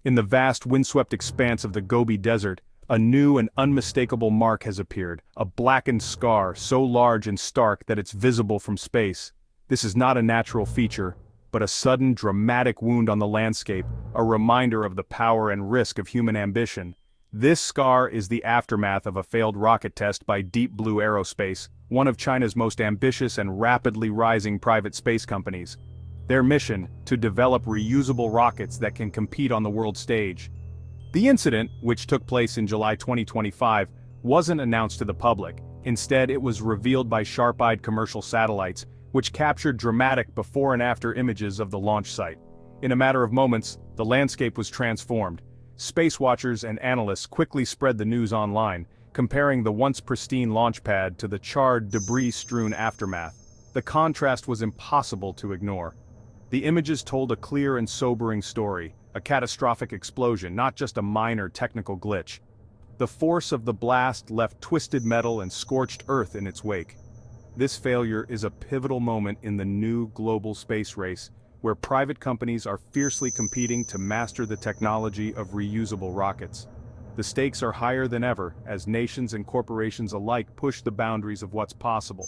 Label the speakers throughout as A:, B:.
A: In the vast windswept expanse of the Gobi Desert, a new and unmistakable mark has appeared, a blackened scar so large and stark that it's visible from space. This is not a natural feature, but a sudden dramatic wound on the landscape, a reminder of the power and risk of human ambition. This scar is the aftermath of a failed rocket test by Deep Blue Aerospace, one of China's most ambitious and rapidly rising private space companies. Their mission, to develop reusable rockets that can compete on the world stage. The incident, which took place in July 2025, wasn't announced to the public. Instead, it was revealed by sharp-eyed commercial satellites, which captured dramatic before and after images of the launch site. In a matter of moments, the landscape was transformed. Space watchers and analysts quickly spread the news online, comparing the once pristine launch pad to the charred, debris-strewn aftermath. The contrast was impossible to ignore. The images told a clear and sobering story, a catastrophic explosion, not just a minor technical glitch. The force of the blast left twisted metal and scorched earth in its wake. This failure is a pivotal moment in the new global space race, where private companies are fiercely competing to master the technology of reusable rockets. The stakes are higher than ever as nations and corporations alike push the boundaries of what's possible.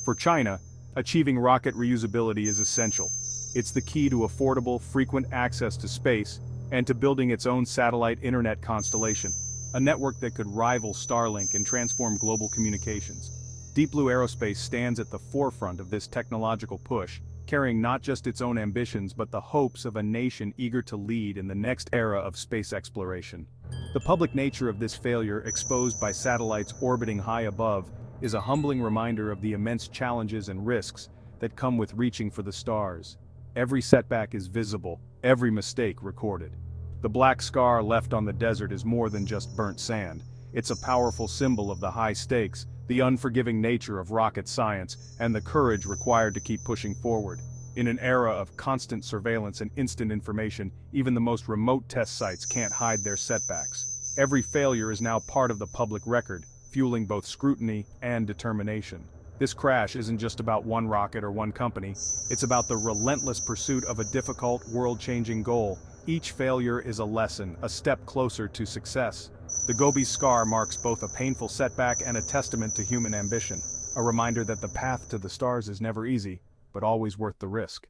A: For China, achieving rocket reusability is essential. It's the key to affordable, frequent access to space and to building its own satellite internet constellation, a network that could rival Starlink and transform global communications. Deep Blue Aerospace stands at the forefront of this technological push, carrying not just its own ambitions but the hopes of a nation eager to lead in the next era of space exploration. The public nature of this failure, exposed by satellites orbiting high above, is a humbling reminder of the immense challenges and risks that come with reaching for the stars. Every setback is visible, every mistake recorded. The black scar left on the desert is more than just burnt sand. It's a powerful symbol of the high stakes, the unforgiving nature of rocket science, and the courage required to keep pushing forward. In an era of constant surveillance and instant information, even the most remote test sites can't hide their setbacks. Every failure is now part of the public record, fueling both scrutiny and determination. This crash isn't just about one rocket or one company, it's about the relentless pursuit of a difficult, world-changing goal. Each failure is a lesson, a step closer to success. The Gobi scar marks both a painful setback and a testament to human ambition, a reminder that the path to the stars is never easy, but always worth the risk.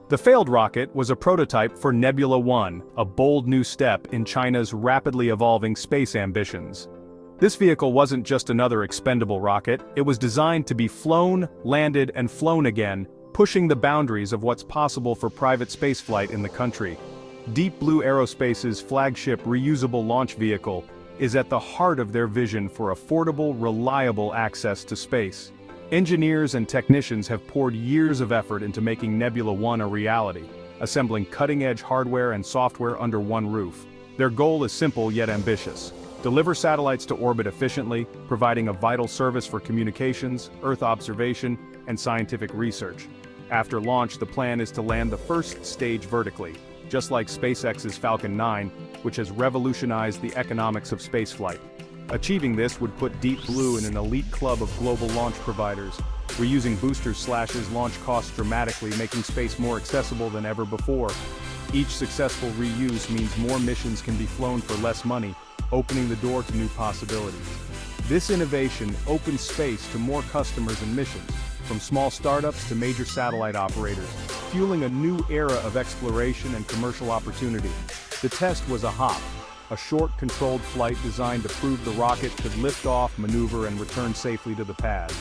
A: The failed rocket was a prototype for Nebula 1, a bold new step in China's rapidly evolving space ambitions. This vehicle wasn't just another expendable rocket, it was designed to be flown, landed, and flown again, pushing the boundaries of what's possible for private spaceflight in the country. Deep Blue Aerospace's flagship reusable launch vehicle is at the heart of their vision for affordable, reliable access to space. Engineers and technicians have poured years of effort into making Nebula 1 a reality, assembling cutting-edge hardware and software under one roof. Their goal is simple yet ambitious: deliver satellites to orbit efficiently, providing a vital service for communications, Earth observation, and scientific research. After launch, the plan is to land the first stage vertically, just like SpaceX's Falcon 9, which has revolutionized the economics of spaceflight. Achieving this would put Deep Blue in an elite club of global launch providers. Reusing boosters slashes launch costs dramatically, making space more accessible than ever before. Each successful reuse means more missions can be flown for less money, opening the door to new possibilities. This innovation opens space to more customers and missions, from small startups to major satellite operators, fueling a new era of exploration and commercial opportunity. The test was a hop, a short, controlled flight designed to prove the rocket could lift off, maneuver, and return safely to the pad.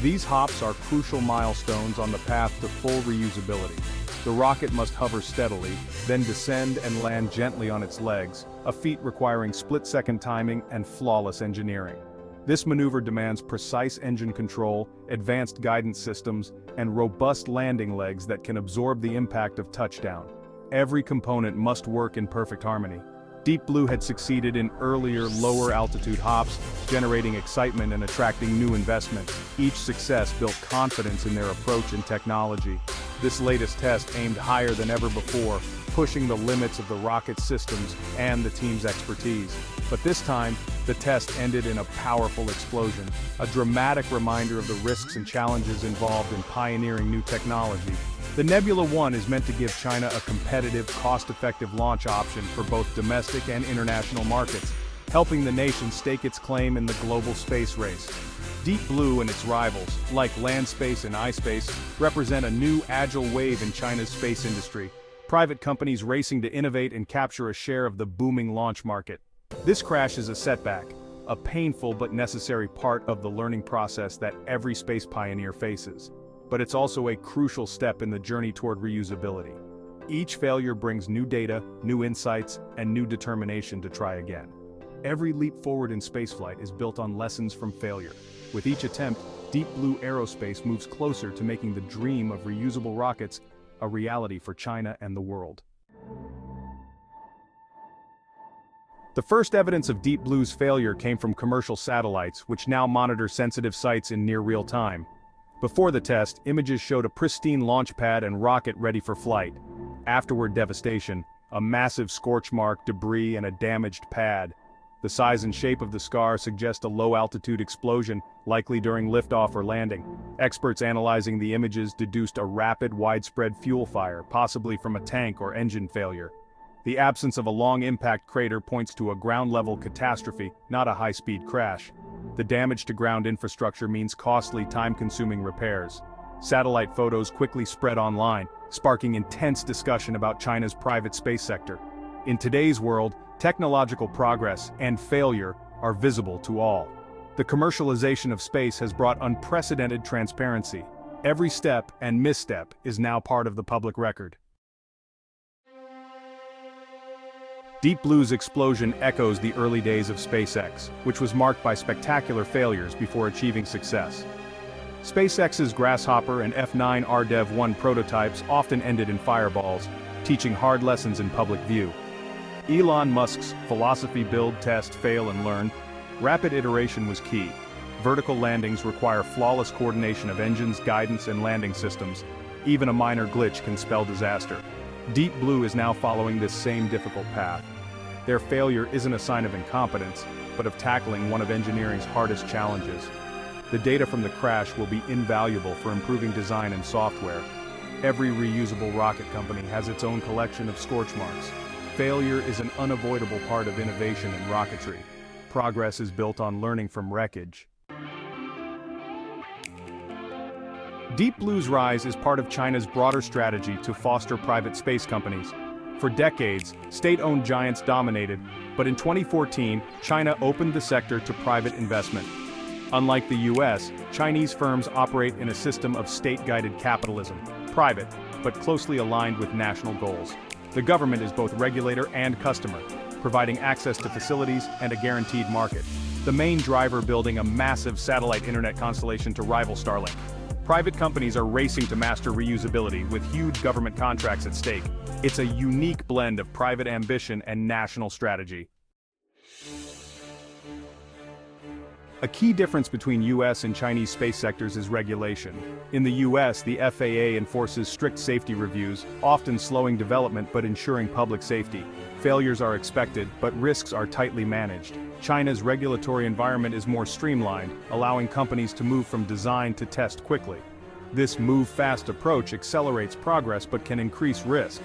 A: These hops are crucial milestones on the path to full reusability. The rocket must hover steadily, then descend and land gently on its legs, a feat requiring split-second timing and flawless engineering. This maneuver demands precise engine control, advanced guidance systems, and robust landing legs that can absorb the impact of touchdown. Every component must work in perfect harmony. Deep Blue had succeeded in earlier, lower-altitude hops, generating excitement and attracting new investment. Each success built confidence in their approach and technology. This latest test aimed higher than ever before, pushing the limits of the rocket systems and the team's expertise. But this time, the test ended in a powerful explosion, a dramatic reminder of the risks and challenges involved in pioneering new technology. The Nebula 1 is meant to give China a competitive, cost-effective launch option for both domestic and international markets, helping the nation stake its claim in the global space race. Deep Blue and its rivals, like Landspace and iSpace, represent a new, agile wave in China's space industry, private companies racing to innovate and capture a share of the booming launch market. This crash is a setback, a painful but necessary part of the learning process that every space pioneer faces. But it's also a crucial step in the journey toward reusability. Each failure brings new data, new insights, and new determination to try again. Every leap forward in spaceflight is built on lessons from failure. With each attempt, Deep Blue Aerospace moves closer to making the dream of reusable rockets a reality for China and the world. The first evidence of Deep Blue's failure came from commercial satellites, which now monitor sensitive sites in near real time. Before the test, images showed a pristine launch pad and rocket ready for flight. Afterward, devastation, a massive scorch mark, debris, and a damaged pad. The size and shape of the scar suggest a low-altitude explosion, likely during liftoff or landing. Experts analyzing the images deduced a rapid, widespread fuel fire, possibly from a tank or engine failure. The absence of a long impact crater points to a ground-level catastrophe, not a high-speed crash. The damage to ground infrastructure means costly, time-consuming repairs. Satellite photos quickly spread online, sparking intense discussion about China's private space sector. In today's world, technological progress and failure are visible to all. The commercialization of space has brought unprecedented transparency. Every step and misstep is now part of the public record. Deep Blue's explosion echoes the early days of SpaceX, which was marked by spectacular failures before achieving success. SpaceX's Grasshopper and F9 RDEV-1 prototypes often ended in fireballs, teaching hard lessons in public view. Elon Musk's philosophy: build, test, fail, and learn. Rapid iteration was key. Vertical landings require flawless coordination of engines, guidance, and landing systems. Even a minor glitch can spell disaster. Deep Blue is now following this same difficult path. Their failure isn't a sign of incompetence, but of tackling one of engineering's hardest challenges. The data from the crash will be invaluable for improving design and software. Every reusable rocket company has its own collection of scorch marks. Failure is an unavoidable part of innovation in rocketry. Progress is built on learning from wreckage. Deep Blue's rise is part of China's broader strategy to foster private space companies. For decades, state-owned giants dominated, but in 2014, China opened the sector to private investment. Unlike the US, Chinese firms operate in a system of state-guided capitalism, private, but closely aligned with national goals. The government is both regulator and customer, providing access to facilities and a guaranteed market. The main driver building a massive satellite internet constellation to rival Starlink. Private companies are racing to master reusability with huge government contracts at stake. It's a unique blend of private ambition and national strategy. A key difference between US and Chinese space sectors is regulation. In the US, the FAA enforces strict safety reviews, often slowing development but ensuring public safety. Failures are expected, but risks are tightly managed. China's regulatory environment is more streamlined, allowing companies to move from design to test quickly. This move-fast approach accelerates progress but can increase risk.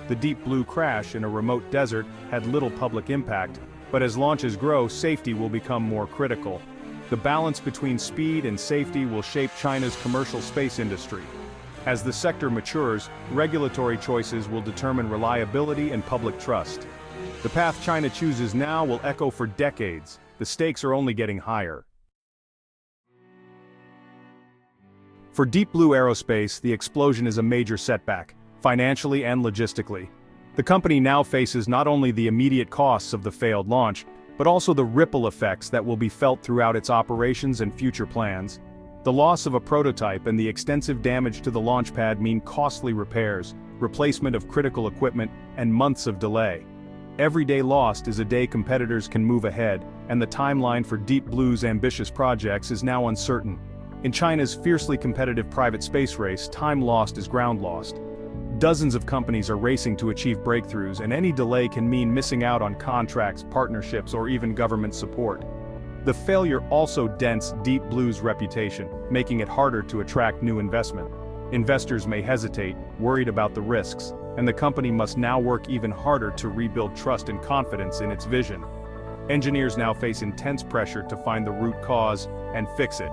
A: The Deep Blue crash in a remote desert had little public impact, but as launches grow, safety will become more critical. The balance between speed and safety will shape China's commercial space industry. As the sector matures, regulatory choices will determine reliability and public trust. The path China chooses now will echo for decades. The stakes are only getting higher. For Deep Blue Aerospace, the explosion is a major setback, financially and logistically. The company now faces not only the immediate costs of the failed launch, but also the ripple effects that will be felt throughout its operations and future plans. The loss of a prototype and the extensive damage to the launch pad mean costly repairs, replacement of critical equipment, and months of delay. Every day lost is a day competitors can move ahead, and the timeline for Deep Blue's ambitious projects is now uncertain. In China's fiercely competitive private space race, time lost is ground lost. Dozens of companies are racing to achieve breakthroughs, and any delay can mean missing out on contracts, partnerships, or even government support. The failure also dents Deep Blue's reputation, making it harder to attract new investment. Investors may hesitate, worried about the risks, and the company must now work even harder to rebuild trust and confidence in its vision. Engineers now face intense pressure to find the root cause and fix it.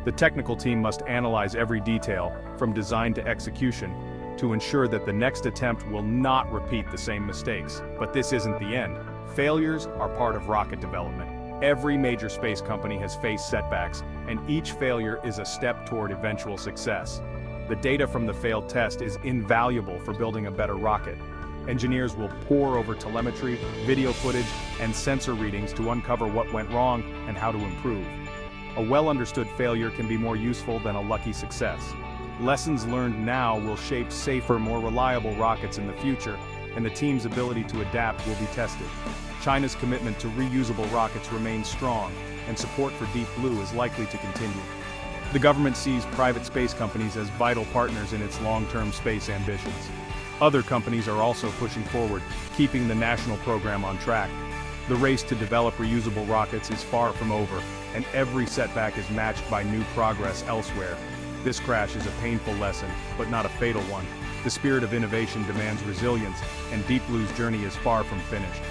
A: The technical team must analyze every detail, from design to execution, to ensure that the next attempt will not repeat the same mistakes. But this isn't the end. Failures are part of rocket development. Every major space company has faced setbacks, and each failure is a step toward eventual success. The data from the failed test is invaluable for building a better rocket. Engineers will pore over telemetry, video footage, and sensor readings to uncover what went wrong and how to improve. A well-understood failure can be more useful than a lucky success. Lessons learned now will shape safer, more reliable rockets in the future, and the team's ability to adapt will be tested. China's commitment to reusable rockets remains strong, and support for Deep Blue is likely to continue. The government sees private space companies as vital partners in its long-term space ambitions. Other companies are also pushing forward, keeping the national program on track. The race to develop reusable rockets is far from over, and every setback is matched by new progress elsewhere. This crash is a painful lesson, but not a fatal one. The spirit of innovation demands resilience, and Deep Blue's journey is far from finished.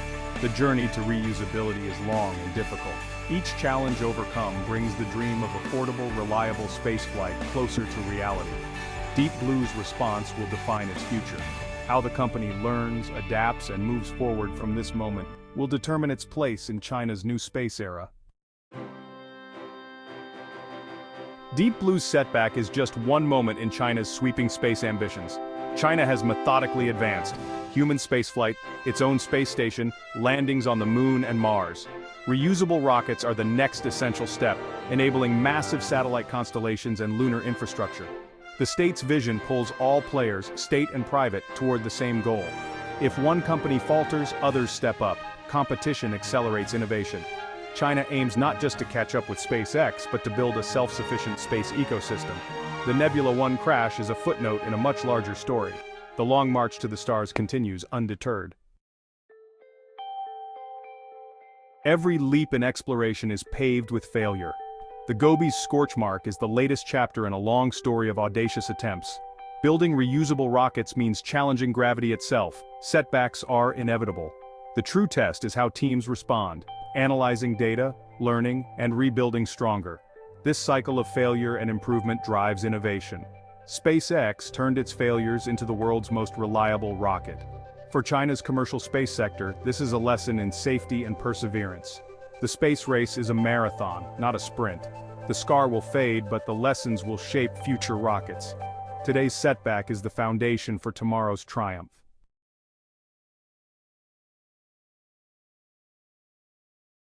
A: The journey to reusability is long and difficult. Each challenge overcome brings the dream of affordable, reliable spaceflight closer to reality. Deep Blue's response will define its future. How the company learns, adapts, and moves forward from this moment will determine its place in China's new space era. Deep Blue's setback is just one moment in China's sweeping space ambitions. China has methodically advanced. Human spaceflight, its own space station, landings on the Moon and Mars. Reusable rockets are the next essential step, enabling massive satellite constellations and lunar infrastructure. The state's vision pulls all players, state and private, toward the same goal. If one company falters, others step up. Competition accelerates innovation. China aims not just to catch up with SpaceX, but to build a self-sufficient space ecosystem. The Nebula 1 crash is a footnote in a much larger story. The long march to the stars continues undeterred. Every leap in exploration is paved with failure. The Gobi's scorch mark is the latest chapter in a long story of audacious attempts. Building reusable rockets means challenging gravity itself. Setbacks are inevitable. The true test is how teams respond, analyzing data, learning, and rebuilding stronger. This cycle of failure and improvement drives innovation. SpaceX turned its failures into the world's most reliable rocket. For China's commercial space sector, this is a lesson in safety and perseverance. The space race is a marathon, not a sprint. The scar will fade, but the lessons will shape future rockets. Today's setback is the foundation for tomorrow's triumph.